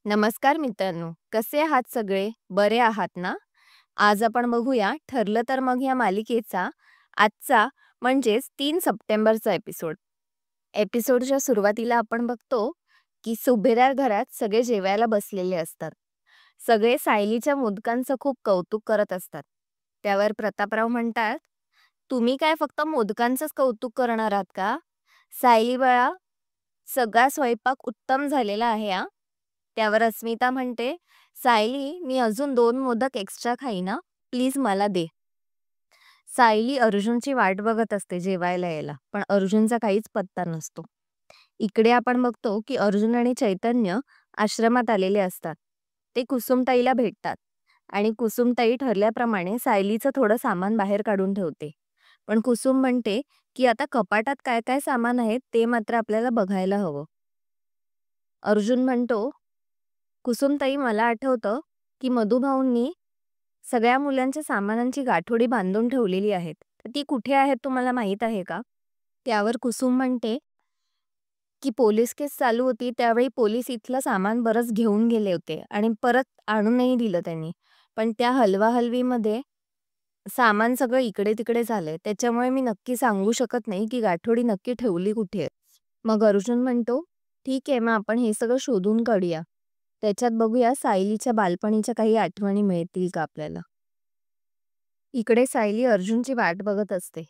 नमस्कार मित्रांनो, कसे आहात सगळे? बरे आहात ना? आज आपण बघूया ठरलं तर मग या मालिकेचा आजचा म्हणजेच 3 सप्टेंबरचा एपिसोड. एपिसोडच्या सुरुवातीला आपण बघतो की सुभेदार घरात सगळे जेवायला बसलेले असतात. सगळे सायलीच्या मोदकांचं खूप कौतुक करत असतात. त्यावर प्रतापराव म्हणतात, तुम्ही काय फक्त मोदकांचंच कौतुक करणार आहात का? सायली बाळा, सगळा स्वयंपाक उत्तम झालेला आहे हा. त्यावर अस्मिता म्हणते, सायली मी अजून 2 मोदक एक्स्ट्रा खाईन ना, प्लीज मला दे. सायली अर्जुनची वाट बघत असते जेवायला यायला, पण अर्जुनचा काहीच पत्ता नसतो. इकडे आपण बघतो की अर्जुन आणि चैतन्य आश्रमात आलेले असतात. ते कुसुमताईला भेटतात आणि कुसुमताई ठरल्याप्रमाणे सायलीचं थोडं सामान बाहेर काढून ठेवते. पण कुसुम म्हणते की आता कपाटात काय काय सामान आहे ते मात्र आपल्याला बघायला हवं. अर्जुन म्हणतो, कुसुमताई मला आठवतं की मधुभाऊंनी सगळ्या मुलांच्या सामानांची गाठोडी बांधून ठेवलेली आहेत. तर ती कुठे आहेत तुम्हाला माहीत आहे का? त्यावर कुसुम म्हणते की पोलीस केस चालू होती त्यावेळी पोलीस इथलं सामान बरंच घेऊन गेले होते आणि परत आणूनही दिलं त्यांनी. पण त्या हलवाहलवीमध्ये सामान सगळं इकडे-तिकडे झालंय. त्याच्यामुळे मी नक्की सांगू शकत नाही की गाठोडी नक्की ठेवली कुठे आहे. मग अर्जुन म्हणतो, "ठीक आहे, मग आपण हे सगळं शोधून काढूया. त्याच्यात बघूया सायलीच्या बालपणीच्या काही आठवणी मिळतील का आपल्याला." इकडे सायली अर्जुनची वाट बघत असते.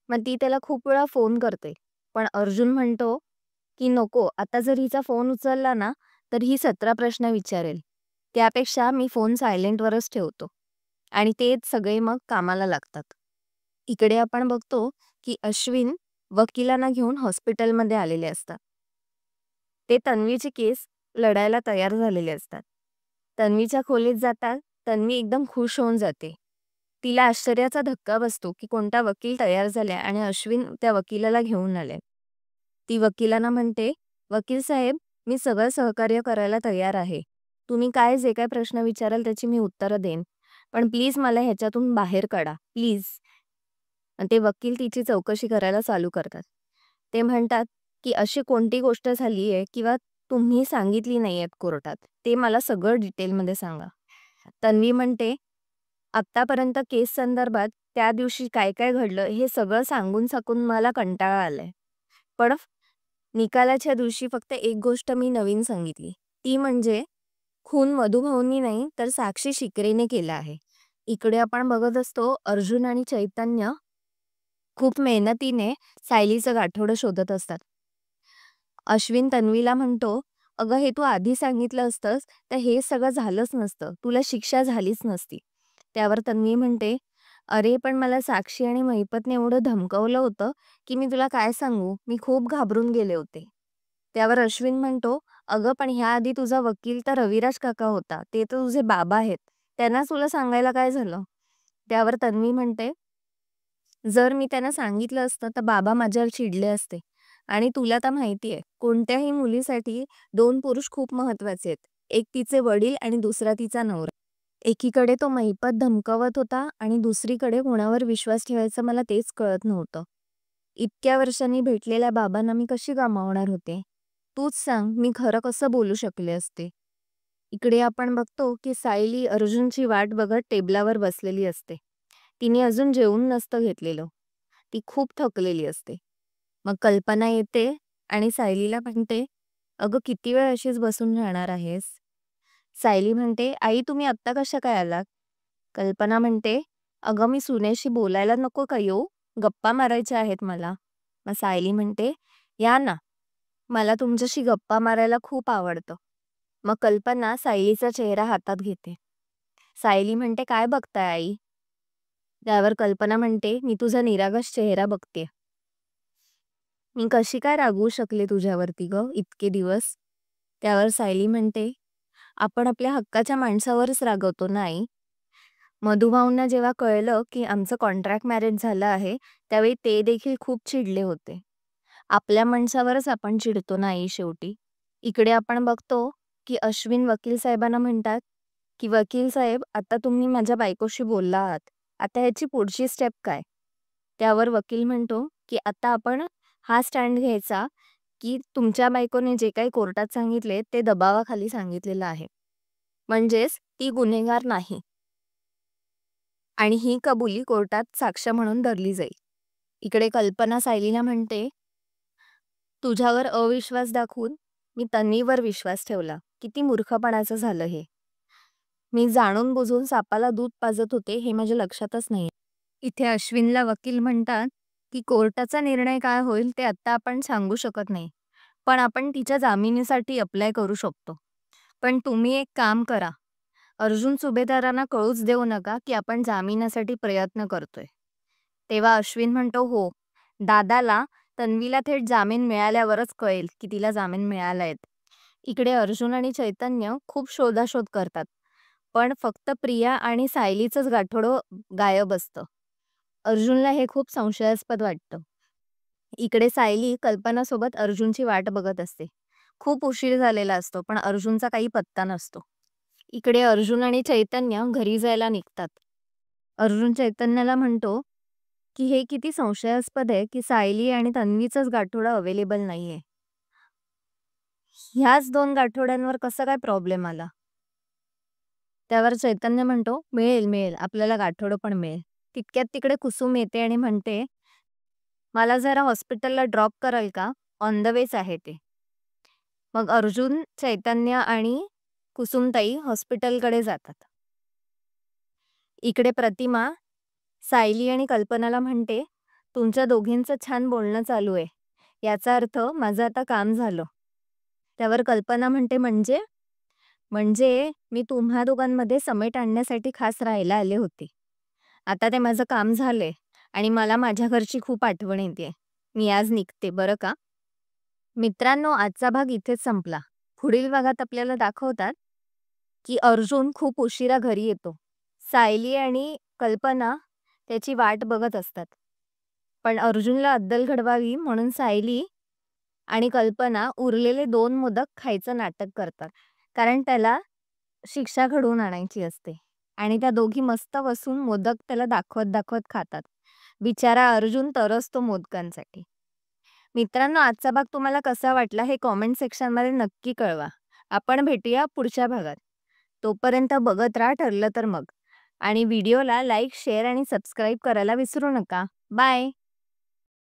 मग ती त्याला खूप वेळा फोन करते. पण अर्जुन म्हणतो की नको, आता जर हिचा फोन उचलला ना, तर ही 17 प्रश्न विचारेल. त्यापेक्षा मी फोन सायलेंटवरच ठेवतो. आणि तेच सगळे मग कामाला लागतात. इकडे आपण बघतो की अश्विन वकिलांना घेऊन हॉस्पिटलमध्ये आलेले असतात. ते तन्वीची केस लढायला तयार झालेले असतात. तन्वीच्या खोलीत जातात. तन्वी एकदम खुश होऊन जाते. तिला आश्चर्याचा धक्का बसतो की कोणता वकील तयार झालाय आणि अश्विन त्या वकिलाला घेऊन आले. ती वकिलांना म्हणते, "वकील साहेब, मी सगळं सहकार्य करायला तयार आहे. तुम्ही काय जे काय प्रश्न विचाराल त्याची मी उत्तरं देईन. पण प्लीज मला ह्याच्यातून बाहेर काढा, प्लीज." आणि ते वकील तिची चौकशी करायला चालू करतात. ते म्हणतात, की अशी कोणती गोष्ट झाली आहे किंवा तुम्ही सांगितली नाही आहेत कोर्टात, ते मला सगळं डिटेलमध्ये सांगा. तन्वी म्हणते, "आत्तापर्यंत केस संदर्भात त्या दिवशी काय काय घडलं हे सगळं सांगून सांगून मला कंटाळा आलाय. पण निकालाच्या दिवशी फक्त एक गोष्ट मी नवीन सांगितली. ती म्हणजे खून मधुभाऊंनी नाही तर साक्षी शिकरेने केला आहे." इकडे आपण बघत असतो अर्जुन आणि चैतन्य खूप मेहनतीने सायलीचं गाठोडं शोधत असतात. अश्विन तन्वीला म्हणतो, "अगं हे तू आधी सांगितलं असतंस तर हे सगळं झालंच नसतं. तुला शिक्षा झालीच नसती." त्यावर तन्वी म्हणते, "अरे पण मला साक्षी आणि महिपतने एवढं धमकवलं होतं की मी तुला काय सांगू, मी खूप घाबरून गेले होते." त्यावर अश्विन म्हणतो, "अगं पण ह्याआधी तुझा वकील तर रविराज काका होता. ते तर तुझे बाबा आहेत. त्यांनाच तुला सांगायला काय झालं?" त्यावर तन्वी म्हणते, "जर मी त्यांना सांगितलं असतं तर बाबा माझ्यावर चिडले असते. आणि तुला तर माहिती आहे, कोणत्याही मुलीसाठी 2 पुरुष खूप महत्वाचे आहेत. एक तिचे वडील आणि दुसरा तिचा नवरा. एकीकडे तो महिपत धमकावत होता आणि दुसरीकडे कोणावर विश्वास ठेवायचा मला तेच कळत नव्हतं. इतक्या वर्षांनी भेटलेल्या बाबांना मी कशी गमावणार होते? तूच सांग, मी खरं कसं बोलू शकले असते?" इकडे आपण बघतो की सायली अर्जुनची वाट बघत टेबलावर बसलेली असते. तिने अजून जेवून नसतं घेतलेलं. ती खूप थकलेली असते. मग कल्पना येते आणि सायलीला म्हणते, "अगं किती वेळ अशीच बसून राहणार आहेस?" सायली म्हणते, "आई तुम्ही आत्ता कशा काय आलात?" कल्पना म्हणते, "अगं मी सुनेशी बोलायला नको का येऊ? गप्पा मारायच्या आहेत मला." मग सायली म्हणते, "या ना, मला तुमच्याशी गप्पा मारायला खूप आवडतं." मग कल्पना सायलीचा चेहरा हातात घेते. सायली म्हणते, "काय बघताय आई?" त्यावर कल्पना म्हणते, "मी तुझा निरागस चेहरा बघते. मी कशी काय रागवू शकले तुझ्यावरती ग इतके दिवस?" त्यावर सायली म्हणते, "आपण आपल्या हक्काच्या माणसावरच रागवतो ना आई. मधुभाऊंना जेव्हा कळलं की आमचं कॉन्ट्रॅक्ट मॅरेज झालं आहे त्यावेळी ते देखील खूप चिडले होते. आपल्या माणसावरच आपण चिडतो ना आई शेवटी." इकडे आपण बघतो की अश्विन वकील साहेबांना म्हणतात की "वकील साहेब, आता तुम्ही माझ्या बायकोशी बोलला आहात. आता ह्याची पुढची स्टेप काय?" त्यावर वकील म्हणतो की "आता आपण हा स्टँड घ्यायचा की तुमच्या बायकोने जे काही कोर्टात सांगितले ते दबावाखाली सांगितलेलं आहे. म्हणजेच ती गुन्हेगार नाही आणि ही कबुली कोर्टात साक्ष म्हणून धरली जाईल. इकडे कल्पना सायलीला म्हणते, तुझ्यावर अविश्वास दाखवून मी तन्वीवर विश्वास ठेवला. किती मूर्खपणाचं झालं हे. मी जाणून बुजून सापाला दूध पाजत होते हे माझ्या लक्षातच नाही. इथे अश्विनला वकील म्हणतात की कोर्टाचा निर्णय काय होईल ते आत्ता आपण सांगू शकत नाही, पण आपण तिच्या जामिनीसाठी अप्लाय करू शकतो. पण तुम्ही एक काम करा, अर्जुन सुभेदारांना कळूच देऊ नका की आपण जामिनासाठी प्रयत्न करतोय. तेव्हा अश्विन म्हणतो, हो, दादाला तन्वीला थेट जामीन मिळाल्यावरच कळेल की तिला जामीन मिळालाय. इकडे अर्जुन आणि चैतन्य खूप शोधाशोध करतात, पण फक्त प्रिया आणि सायलीचंच गाठोडं गायब असतं. अर्जुनला हे खूप संशयास्पद वाटतं. इकडे सायली कल्पनासोबत अर्जुनची वाट बघत असते. खूप उशीर झालेला असतो, पण अर्जुनचा काही पत्ता नसतो. इकडे अर्जुन आणि चैतन्य घरी जायला निघतात. अर्जुन चैतन्याला म्हणतो की हे किती संशयास्पद आहे की सायली आणि तन्वीचंच गाठोडं अवेलेबल नाहीये. ह्याच 2 गाठोड्यांवर कसा काय प्रॉब्लेम आला? त्यावर चैतन्य म्हणतो, मिळेल मिळेल, आपल्याला गाठोडं पण मिळेल. तितक्यात तिकडे कुसुम येते आणि म्हणते, मला जरा हॉस्पिटलला ड्रॉप कराल का? ऑन द वेच आहे ते. मग अर्जुन, चैतन्य आणि कुसुमताई हॉस्पिटलकडे जातात. इकडे प्रतिमा सायली आणि कल्पनाला म्हणते, तुमच्या दोघींचं छान बोलणं चालू आहे. याचा अर्थ माझं आता काम झालं. त्यावर कल्पना म्हणते, म्हणजे म्हणजे मी तुम्हा दोघांमध्ये समेट आणण्यासाठी खास राहायला आले होते. आता ते माझं काम झालंय आणि मला माझ्या घरची खूप आठवण येते. मी आज निघते बरं का. मित्रांनो, आजचा भाग इथेच संपला. पुढील भागात आपल्याला दाखवतात की अर्जुन खूप उशिरा घरी येतो. सायली आणि कल्पना त्याची वाट बघत असतात. पण अर्जुनला अद्दल घडवावी म्हणून सायली आणि कल्पना उरलेले 2 मोदक खायचं नाटक करतात. कारण त्याला शिक्षा घडवून आणायची असते. आणि त्या दोघी मस्त बसून मोदक त्याला दाखवत दाखवत खातात. बिचारा अर्जुन तरसतो मोदकांसाठी. मित्रांनो, आजचा भाग तुम्हाला कसा वाटला हे कॉमेंट सेक्शनमध्ये नक्की कळवा. आपण भेटूया पुढच्या भागात. तोपर्यंत बघत राहा ठरलं तर मग. आणि व्हिडिओला लाईक, शेअर आणि सबस्क्राईब करायला विसरू नका. बाय.